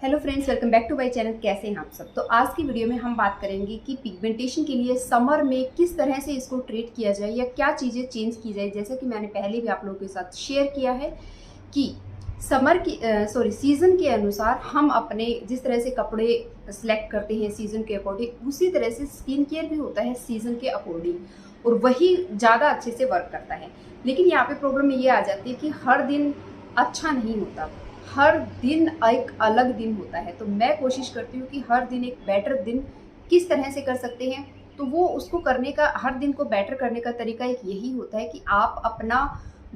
Hello friends, welcome back to my channel. कैसे हैं आप सब। तो आज की वीडियो में हम बात करेंगे कि पिगमेंटेशन के लिए समर में किस तरह से इसको ट्रीट किया जाए या क्या चीज़ें चेंज की जाए। जैसा कि मैंने पहले भी आप लोगों के साथ शेयर किया है कि समर की सीज़न के अनुसार हम अपने जिस तरह से कपड़े सेलेक्ट करते हैं सीज़न के अकॉर्डिंग, उसी तरह से स्किन केयर भी होता है सीज़न के अकॉर्डिंग और वही ज़्यादा अच्छे से वर्क करता है। लेकिन यहाँ पे प्रॉब्लम ये आ जाती है कि हर दिन अच्छा नहीं होता, हर दिन एक अलग दिन होता है। तो मैं कोशिश करती हूँ कि हर दिन एक बेटर दिन किस तरह से कर सकते हैं। तो वो उसको करने का, हर दिन को बेटर करने का तरीका एक यही होता है कि आप अपना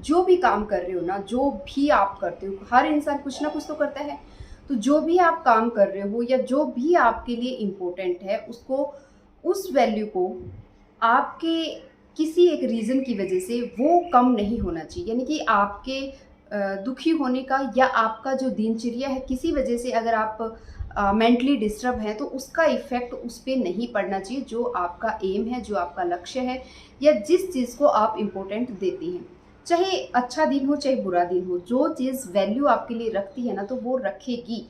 जो भी काम कर रहे हो ना, जो भी आप करते हो, हर इंसान कुछ ना कुछ तो करता है। तो जो भी आप काम कर रहे हो या जो भी आपके लिए इम्पोर्टेंट है, उसको, उस वैल्यू को आपके किसी एक रीज़न की वजह से वो कम नहीं होना चाहिए। यानी कि आपके दुखी होने का या आपका जो दिनचर्या है किसी वजह से अगर आप मेंटली डिस्टर्ब हैं, तो उसका इफ़ेक्ट उस पे नहीं पड़ना चाहिए जो आपका एम है, जो आपका लक्ष्य है या जिस चीज़ को आप इम्पोर्टेंट देते हैं। चाहे अच्छा दिन हो चाहे बुरा दिन हो, जो चीज़ वैल्यू आपके लिए रखती है ना, तो वो रखेगी।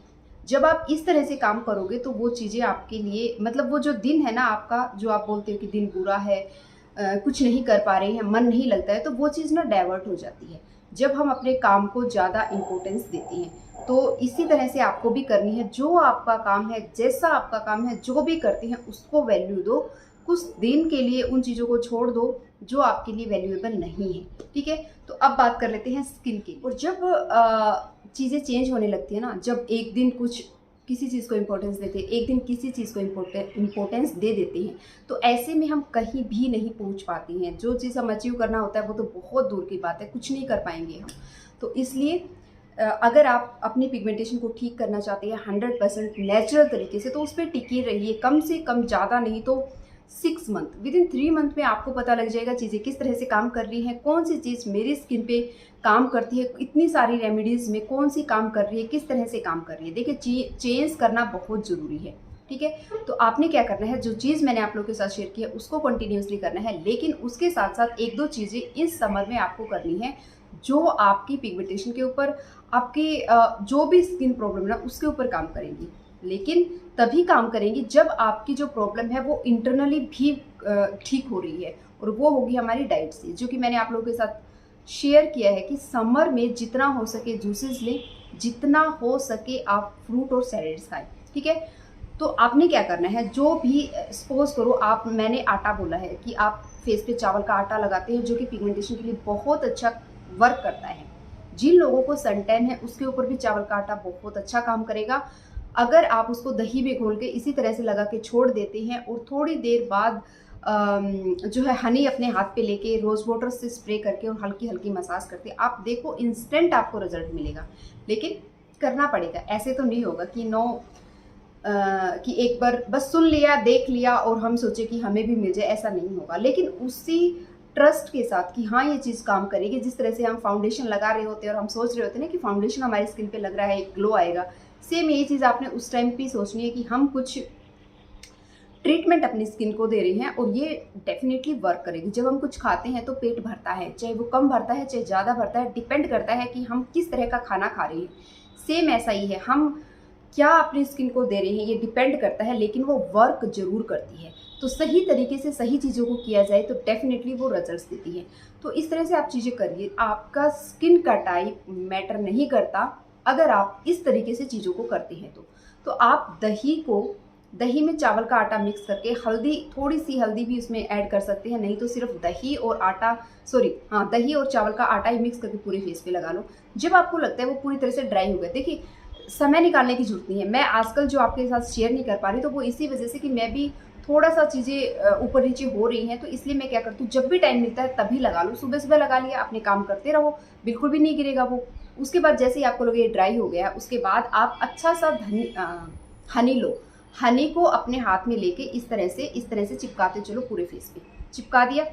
जब आप इस तरह से काम करोगे तो वो चीज़ें आपके लिए, मतलब वो जो दिन है ना आपका, जो आप बोलते हो कि दिन बुरा है, कुछ नहीं कर पा रहे हैं, मन नहीं लगता है, तो वो चीज़ ना डाइवर्ट हो जाती है जब हम अपने काम को ज़्यादा इम्पोर्टेंस देते हैं। तो इसी तरह से आपको भी करनी है। जो आपका काम है, जैसा आपका काम है, जो भी करते हैं उसको वैल्यू दो। कुछ दिन के लिए उन चीज़ों को छोड़ दो जो आपके लिए वैल्यूएबल नहीं है। ठीक है, तो अब बात कर लेते हैं स्किन की। और जब चीज़ें चेंज होने लगती है ना, जब एक दिन कुछ किसी चीज़ को इम्पोर्टेंस देते हैं, एक दिन किसी चीज़ को इम्पोर्टेंस दे देते हैं, तो ऐसे में हम कहीं भी नहीं पहुंच पाते हैं। जो चीज़ हम अचीव करना होता है वो तो बहुत दूर की बात है, कुछ नहीं कर पाएंगे हम। तो इसलिए अगर आप अपनी पिगमेंटेशन को ठीक करना चाहते हैं 100% नेचुरल तरीके से, तो उस पर टिके रहिए। कम से कम, ज़्यादा नहीं तो 6 मंथ, विद इन 3 मंथ में आपको पता लग जाएगा चीज़ें किस तरह से काम कर रही हैं, कौन सी चीज़ मेरी स्किन पे काम करती है, इतनी सारी रेमेडीज़ में कौन सी काम कर रही है, किस तरह से काम कर रही है। देखिए, चेंज करना बहुत ज़रूरी है। ठीक है, तो आपने क्या करना है, जो चीज़ मैंने आप लोगों के साथ शेयर की है उसको कंटिन्यूसली करना है, लेकिन उसके साथ साथ एक दो चीज़ें इस समर में आपको करनी है जो आपकी पिगमेंटेशन के ऊपर, आपके जो भी स्किन प्रॉब्लम है उसके ऊपर काम करेंगी। लेकिन तभी काम करेंगी जब आपकी जो प्रॉब्लम है वो इंटरनली भी ठीक हो रही है, और वो होगी हमारी डाइट से, जो कि मैंने आप लोगों के साथ शेयर किया है कि समर में जितना हो सके जूसेस लें, जितना हो सके आप फ्रूट और सैलेड्स खाएं। ठीक है, तो आपने क्या करना है, जो भी सपोज करो आप, मैंने आटा बोला है कि आप फेस पे चावल का आटा लगाते हैं, जो कि पिगमेंटेशन के लिए बहुत अच्छा वर्क करता है। जिन लोगों को सनटैन है उसके ऊपर भी चावल का आटा बहुत अच्छा काम करेगा। अगर आप उसको दही में घोल के इसी तरह से लगा के छोड़ देते हैं और थोड़ी देर बाद जो है हनी अपने हाथ पे लेके रोज़ वाटर से स्प्रे करके और हल्की हल्की मसाज करते हैं, आप देखो इंस्टेंट आपको रिजल्ट मिलेगा। लेकिन करना पड़ेगा, ऐसे तो नहीं होगा कि कि एक बार बस सुन लिया, देख लिया और हम सोचे कि हमें भी मिल जाए, ऐसा नहीं होगा। लेकिन उसी ट्रस्ट के साथ कि हाँ ये चीज़ काम करेगी। जिस तरह से हम फाउंडेशन लगा रहे होते हैं और हम सोच रहे होते हैं ना कि फाउंडेशन हमारी स्किन पे लग रहा है, एक ग्लो आएगा, सेम यही चीज़ आपने उस टाइम पे सोचनी है कि हम कुछ ट्रीटमेंट अपनी स्किन को दे रहे हैं और ये डेफिनेटली वर्क करेगी। जब हम कुछ खाते हैं तो पेट भरता है, चाहे वो कम भरता है चाहे ज़्यादा भरता है, डिपेंड करता है कि हम किस तरह का खाना खा रहे हैं। सेम ऐसा ही है, हम क्या अपनी स्किन को दे रहे हैं ये डिपेंड करता है, लेकिन वो वर्क जरूर करती है। तो सही तरीके से सही चीज़ों को किया जाए तो डेफिनेटली वो रिजल्ट्स देती है। तो इस तरह से आप चीज़ें करिए। आपका स्किन का टाइप मैटर नहीं करता अगर आप इस तरीके से चीज़ों को करते हैं। तो आप दही में चावल का आटा मिक्स करके, हल्दी, थोड़ी सी हल्दी भी उसमें ऐड कर सकते हैं, नहीं तो सिर्फ दही और दही और चावल का आटा ही मिक्स करके पूरे फेस पे लगा लो। जब आपको लगता है वो पूरी तरह से ड्राई हो गया, देखिए समय निकालने की जरूरत नहीं है। मैं आजकल जो आपके साथ शेयर नहीं कर पा रही, तो वो इसी वजह से कि मैं भी थोड़ा सा चीज़ें ऊपर नीचे हो रही हैं, तो इसलिए मैं क्या करती हूँ, जब भी टाइम मिलता है तभी लगा लो। सुबह सुबह लगा लिया, अपने काम करते रहो, बिल्कुल भी नहीं गिरेगा वो। उसके बाद जैसे ही आपको लगे ये ड्राई हो गया, उसके बाद आप अच्छा सा हनी लो। हनी को अपने हाथ में लेके इस तरह से चिपकाते चलो, पूरे फेस पे चिपका दिया।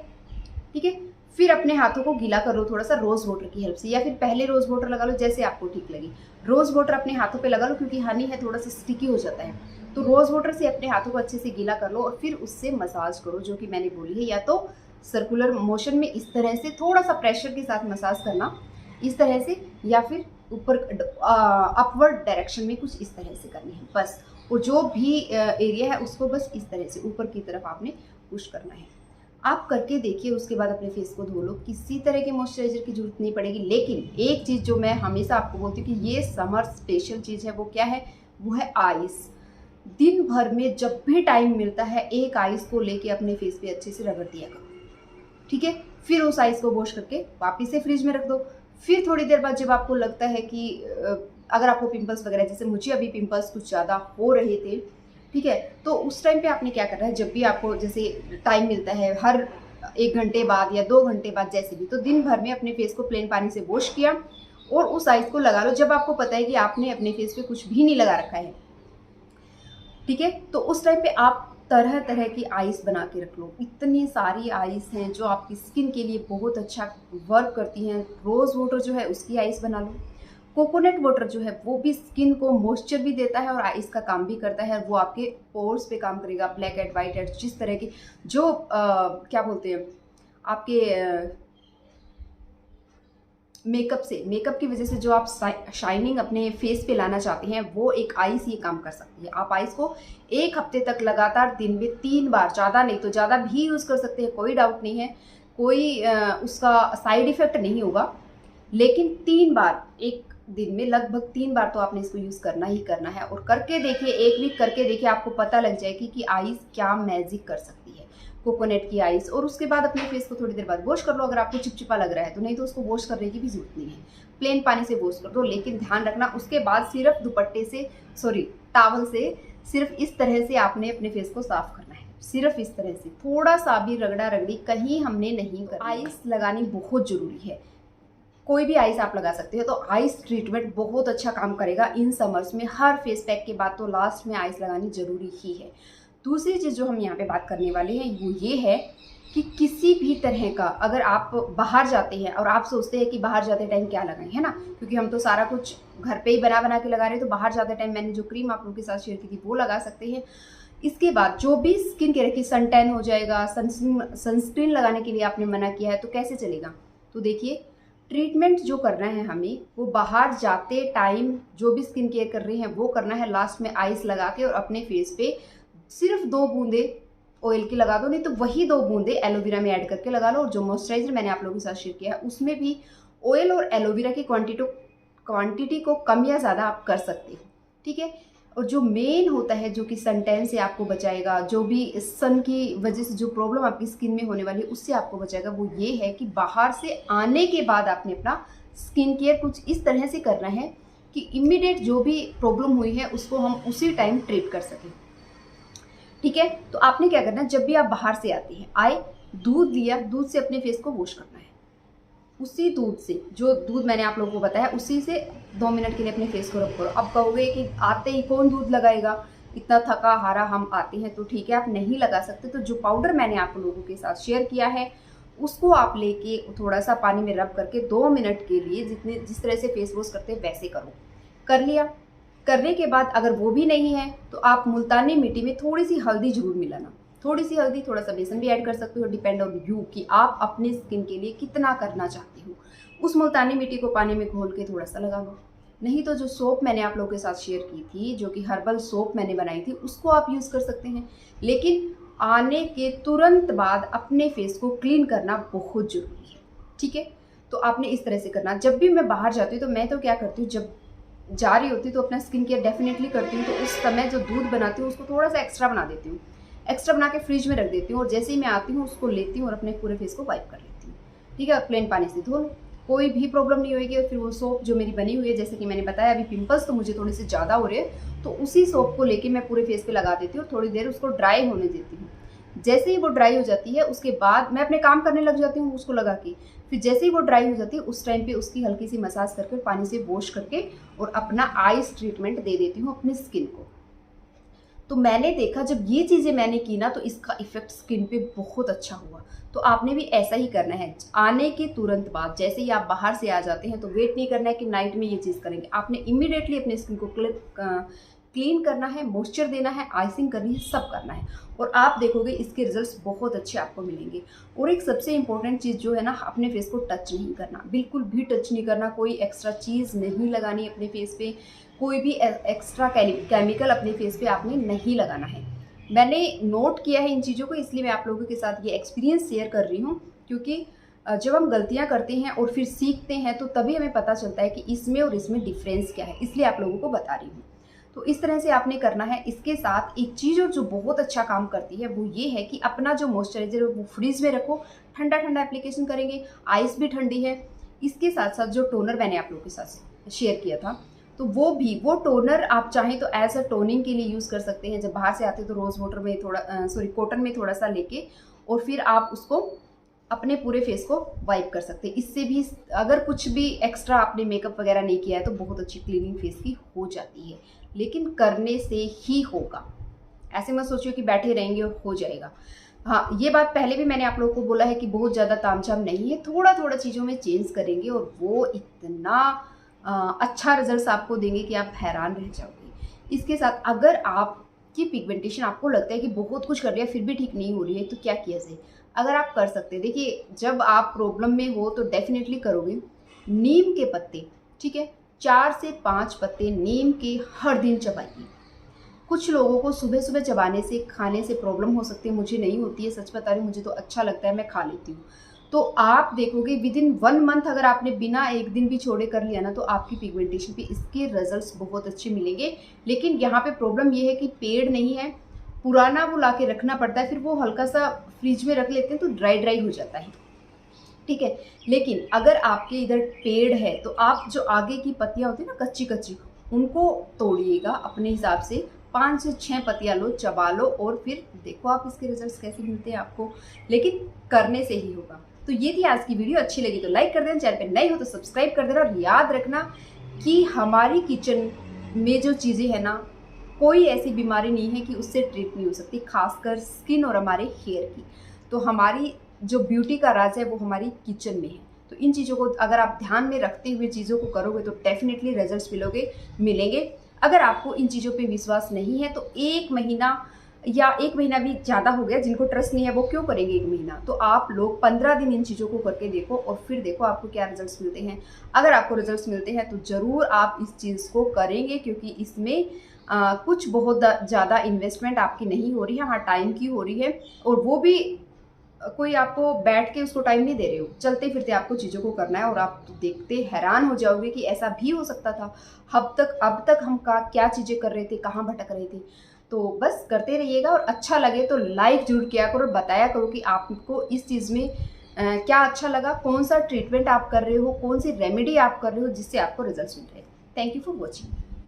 ठीक है, फिर अपने हाथों को गीला कर लो थोड़ा सा रोज़ वाटर की हेल्प से, या फिर पहले रोज़ वाटर लगा लो, जैसे आपको ठीक लगे। रोज़ वाटर अपने हाथों पे लगा लो, क्योंकि हनी है थोड़ा सा स्टिकी हो जाता है। तो रोज़ वाटर से अपने हाथों को अच्छे से गीला कर लो और फिर उससे मसाज करो, जो कि मैंने बोली है। या तो सर्कुलर मोशन में इस तरह से थोड़ा सा प्रेशर के साथ मसाज करना, इस तरह से, या फिर ऊपर अपवर्ड डायरेक्शन में कुछ इस तरह से करनी है बस। और जो भी एरिया है उसको बस इस तरह से ऊपर की तरफ आपने पुश करना है। आप करके देखिए, उसके बाद अपने फेस को धो लो, किसी तरह के मॉइस्चराइजर की जरूरत नहीं पड़ेगी। लेकिन एक चीज़ जो मैं हमेशा आपको बोलती हूँ कि ये समर स्पेशल चीज़ है, वो क्या है, वो है आइस। दिन भर में जब भी टाइम मिलता है एक आइस को लेके अपने फेस पे अच्छे से रगड़ दिया करो, ठीक है। फिर उस आइस को वॉश करके वापस से फ्रिज में रख दो। फिर थोड़ी देर बाद जब आपको लगता है कि अगर आपको पिंपल्स वगैरह, जैसे मुझे अभी पिंपल्स कुछ ज़्यादा हो रहे थे, ठीक है, तो उस टाइम पे आपने क्या करना है, जब भी आपको जैसे टाइम मिलता है, हर 1 घंटे बाद या 2 घंटे बाद जैसे भी, तो दिन भर में अपने फेस को प्लेन पानी से वॉश किया और उस आइस को लगा लो जब आपको पता है कि आपने अपने फेस पे कुछ भी नहीं लगा रखा है, ठीक है। तो उस टाइम पे आप तरह तरह की आइस बना के रख लो। इतनी सारी आइस हैं जो आपकी स्किन के लिए बहुत अच्छा वर्क करती हैं। रोज़ वाटर जो है उसकी आइस बना लो। कोकोनट वाटर जो है वो भी स्किन को मॉइस्चर भी देता है और आइस का काम भी करता है। वो आपके पोर्स पे काम करेगा। ब्लैक हेड, वाइट हेड, जिस तरह की जो क्या बोलते हैं आपके मेकअप की वजह से जो आप शाइनिंग अपने फेस पे लाना चाहते हैं, वो एक आइस ही काम कर सकती है। आप आइस को 1 हफ्ते तक लगातार दिन में 3 बार, ज़्यादा नहीं तो ज़्यादा भी यूज़ कर सकते हैं, कोई डाउट नहीं है, कोई उसका साइड इफ़ेक्ट नहीं होगा। लेकिन 3 बार, एक दिन में लगभग 3 बार तो आपने इसको यूज़ करना ही करना है। और करके देखिए, 1 वीक करके देखिए, आपको पता लग जाएगी कि आइस क्या मैजिक कर सकती है, कोकोनट की आइस। और उसके बाद अपने फेस को थोड़ी देर बाद वॉश कर लो अगर आपको चिपचिपा लग रहा है तो, नहीं तो उसको वॉश करने की भी जरूरत नहीं है, प्लेन पानी से वॉश कर दो। लेकिन ध्यान रखना, उसके बाद सिर्फ दुपट्टे से, टॉवल से सिर्फ इस तरह से आपने अपने फेस को साफ करना है, सिर्फ इस तरह से, थोड़ा सा भी रगड़ा रगड़ी कहीं हमने नहीं करना। आइस लगानी बहुत जरूरी है, कोई भी आइस आप लगा सकते हो। तो आइस ट्रीटमेंट बहुत अच्छा काम करेगा इन समर्स में। हर फेस पैक के बाद तो लास्ट में आइस लगानी जरूरी ही है। दूसरी चीज़ जो हम यहाँ पे बात करने वाले हैं वो ये है कि किसी भी तरह का, अगर आप बाहर जाते हैं और आप सोचते हैं कि बाहर जाते टाइम क्या लगाएं, है ना, क्योंकि हम तो सारा कुछ घर पे ही बना के लगा रहे हैं, तो बाहर जाते टाइम मैंने जो क्रीम आप लोगों के साथ शेयर की थी वो लगा सकते हैं। इसके बाद जो भी स्किन केयर की सन टैन हो जाएगा, सनस्क्रीन लगाने के लिए आपने मना किया है, तो कैसे चलेगा। तो देखिए, ट्रीटमेंट जो करना है हमें, वो बाहर जाते टाइम जो भी स्किन केयर कर रहे हैं वो करना है, लास्ट में आइस लगा के और अपने फेस पे सिर्फ 2 बूंदे ऑयल की लगा दो, नहीं तो वही 2 बूंदे एलोवेरा में ऐड करके लगा लो। और जो मॉइस्चराइजर मैंने आप लोगों के साथ शेयर किया है उसमें भी ऑयल और एलोवेरा की क्वांटिटी को कम या ज़्यादा आप कर सकते हो, ठीक है। और जो मेन होता है, जो कि सन टैन से आपको बचाएगा, जो भी सन की वजह से जो प्रॉब्लम आपकी स्किन में होने वाली है उससे आपको बचाएगा, वो ये है कि बाहर से आने के बाद आपने अपना स्किन केयर कुछ इस तरह से करना है कि इमीडिएट जो भी प्रॉब्लम हुई है उसको हम उसी टाइम ट्रीट कर सकें, ठीक है। तो आपने क्या करना है, जब भी आप बाहर से आते हैं, आए, दूध लिया, दूध से अपने फेस को वॉश करना है। उसी दूध से, जो दूध मैंने आप लोगों को बताया, उसी से 2 मिनट के लिए अपने फेस को रब करो। अब कहोगे कि आते ही कौन दूध लगाएगा, इतना थका हारा हम आते हैं, तो ठीक है, आप नहीं लगा सकते तो जो पाउडर मैंने आप लोगों के साथ शेयर किया है उसको आप लेके थोड़ा सा पानी में रब करके 2 मिनट के लिए जिस तरह से फेस वॉश करते हैं वैसे करो। कर लिया, करने के बाद अगर वो भी नहीं है तो आप मुल्तानी मिट्टी में थोड़ी सी हल्दी जरूर मिलाना, थोड़ी सी हल्दी, थोड़ा सा बेसन भी ऐड कर सकते हो, डिपेंड ऑन यू कि आप अपने स्किन के लिए कितना करना चाहते हो। उस मुल्तानी मिट्टी को पानी में घोल के थोड़ा सा लगा लो। नहीं तो जो सोप मैंने आप लोगों के साथ शेयर की थी, जो कि हर्बल सोप मैंने बनाई थी, उसको आप यूज़ कर सकते हैं। लेकिन आने के तुरंत बाद अपने फेस को क्लीन करना बहुत ज़रूरी है, ठीक है। तो आपने इस तरह से करना। जब भी मैं बाहर जाती हूँ तो मैं तो क्या करती हूँ, जब जा रही होती तो अपना स्किन केयर डेफिनेटली करती हूँ, तो उस समय जो दूध बनाती हूँ उसको थोड़ा सा एक्स्ट्रा बना देती हूँ, एक्स्ट्रा बना के फ्रिज में रख देती हूँ। और जैसे ही मैं आती हूँ उसको लेती हूँ और अपने पूरे फेस को वाइप कर लेती हूँ, ठीक है। प्लेन पानी से धो लो, कोई भी प्रॉब्लम नहीं होगी। और फिर वो सोप जो मेरी बनी हुई है, जैसे कि मैंने बताया, अभी पिंपल्स तो मुझे थोड़े से ज़्यादा हो रहे हैं, तो उसी सोप को लेके मैं पूरे फेस पे लगा देती हूँ और थोड़ी देर उसको ड्राई होने देती हूँ। जैसे ही वो ड्राई हो जाती है उसके बाद मैं अपने काम करने लग जाती हूँ उसको लगा के। फिर जैसे ही वो ड्राई हो जाती है उस टाइम पे उसकी हल्की सी मसाज करके पानी से वॉश करके और अपना आइस ट्रीटमेंट दे देती हूँ अपनी स्किन को। तो मैंने देखा जब ये चीज़ें मैंने की ना, तो इसका इफेक्ट स्किन पे बहुत अच्छा हुआ। तो आपने भी ऐसा ही करना है। आने के तुरंत बाद, जैसे ही आप बाहर से आ जाते हैं, तो वेट नहीं करना है कि नाइट में ये चीज़ करेंगे। आपने इमीडिएटली अपने स्किन को क्लीन करना है, मॉइस्चर देना है, आइसिंग करनी है, सब करना है और आप देखोगे इसके रिजल्ट्स बहुत अच्छे आपको मिलेंगे। और एक सबसे इंपॉर्टेंट चीज़ जो है ना, अपने फेस को टच नहीं करना, बिल्कुल भी टच नहीं करना, कोई एक्स्ट्रा चीज़ नहीं लगानी अपने फेस पे, कोई भी एक्स्ट्रा केमिकल अपने फेस पे आपने नहीं लगाना है। मैंने नोट किया है इन चीज़ों को, इसलिए मैं आप लोगों के साथ ये एक्सपीरियंस शेयर कर रही हूँ, क्योंकि जब हम गलतियाँ करते हैं और फिर सीखते हैं तो तभी हमें पता चलता है कि इसमें और इसमें डिफरेंस क्या है, इसलिए आप लोगों को बता रही हूँ। तो इस तरह से आपने करना है। इसके साथ एक चीज़ और जो बहुत अच्छा काम करती है वो ये है कि अपना जो मॉइस्चराइजर है वो फ्रिज में रखो, ठंडा ठंडा एप्लीकेशन करेंगे, आइस भी ठंडी है। इसके साथ साथ जो टोनर मैंने आप लोगों के साथ शेयर किया था, तो वो टोनर आप चाहें तो एज अ टोनिंग के लिए यूज़ कर सकते हैं। जब बाहर से आते तो रोज़ वाटर में कॉटन में थोड़ा सा लेके और फिर आप उसको अपने पूरे फेस को वाइप कर सकते हैं। इससे भी अगर कुछ भी एक्स्ट्रा आपने मेकअप वगैरह नहीं किया है तो बहुत अच्छी क्लीनिंग फेस की हो जाती है, लेकिन करने से ही होगा। ऐसे मत सोचिए कि बैठे रहेंगे और हो जाएगा। हाँ, ये बात पहले भी मैंने आप लोगों को बोला है कि बहुत ज़्यादा तामझाम नहीं है, थोड़ा थोड़ा चीज़ों में चेंज करेंगे और वो इतना अच्छा रिजल्ट आपको देंगे कि आप हैरान रह जाओगे। इसके साथ अगर आपकी पिगमेंटेशन आपको लगता है कि बहुत कुछ कर रही है फिर भी ठीक नहीं हो रही है, तो क्या किया जाए? अगर आप कर सकते हैं, देखिए जब आप प्रॉब्लम में हो तो डेफिनेटली करोगे। नीम के पत्ते, ठीक है, 4 से 5 पत्ते नीम के हर दिन चबाइए। कुछ लोगों को सुबह सुबह चबाने से, खाने से प्रॉब्लम हो सकती है, मुझे नहीं होती है, सच बता रही हूँ, मुझे तो अच्छा लगता है, मैं खा लेती हूँ। तो आप देखोगे विदिन 1 मंथ अगर आपने बिना एक दिन भी छोड़े कर लिया ना, तो आपकी पिगमेंटेशन पे इसके रिजल्ट्स बहुत अच्छे मिलेंगे। लेकिन यहाँ पे प्रॉब्लम ये है कि पेड़ नहीं है, पुराना वो ला के रखना पड़ता है, फिर वो हल्का सा फ्रिज में रख लेते हैं तो ड्राई ड्राई हो जाता है, ठीक है। लेकिन अगर आपके इधर पेड़ है तो आप जो आगे की पत्तियां होती है ना, कच्ची कच्ची, उनको तोड़िएगा अपने हिसाब से, 5 से 6 पत्तियां लो, चबा लो और फिर देखो आप इसके रिजल्ट्स कैसे मिलते हैं आपको, लेकिन करने से ही होगा। तो ये थी आज की वीडियो, अच्छी लगी तो लाइक कर देना, चैनल पे नए हो तो सब्सक्राइब कर देना और याद रखना कि हमारी किचन में जो चीज़ें हैं ना, कोई ऐसी बीमारी नहीं है कि उससे ट्रीट नहीं हो सकती, खासकर स्किन और हमारे हेयर की। तो हमारी जो ब्यूटी का राज है वो हमारी किचन में है। तो इन चीज़ों को अगर आप ध्यान में रखते हुए चीज़ों को करोगे तो डेफिनेटली रिजल्ट्स मिलेंगे। अगर आपको इन चीज़ों पे विश्वास नहीं है तो 1 महीना या 1 महीना भी ज़्यादा हो गया, जिनको ट्रस्ट नहीं है वो क्यों करेंगे 1 महीना, तो आप लोग 15 दिन इन चीज़ों को करके देखो और फिर देखो आपको क्या रिजल्ट्स मिलते हैं। अगर आपको रिजल्ट्स मिलते हैं तो ज़रूर आप इस चीज़ को करेंगे, क्योंकि इसमें कुछ बहुत ज़्यादा इन्वेस्टमेंट आपकी नहीं हो रही है, हाँ टाइम की हो रही है, और वो भी कोई आपको बैठ के उसको टाइम नहीं दे रहे हो, चलते फिरते आपको चीज़ों को करना है और आप देखते हैरान हो जाओगे कि ऐसा भी हो सकता था। अब तक हम क्या चीज़ें कर रहे थे, कहाँ भटक रहे थे। तो बस करते रहिएगा और अच्छा लगे तो लाइक जरूर किया करो, बताया करो कि आपको इस चीज़ में क्या अच्छा लगा, कौन सा ट्रीटमेंट आप कर रहे हो, कौन सी रेमेडी आप कर रहे हो जिससे आपको रिजल्ट मिल रहे हैं। Thank you for watching.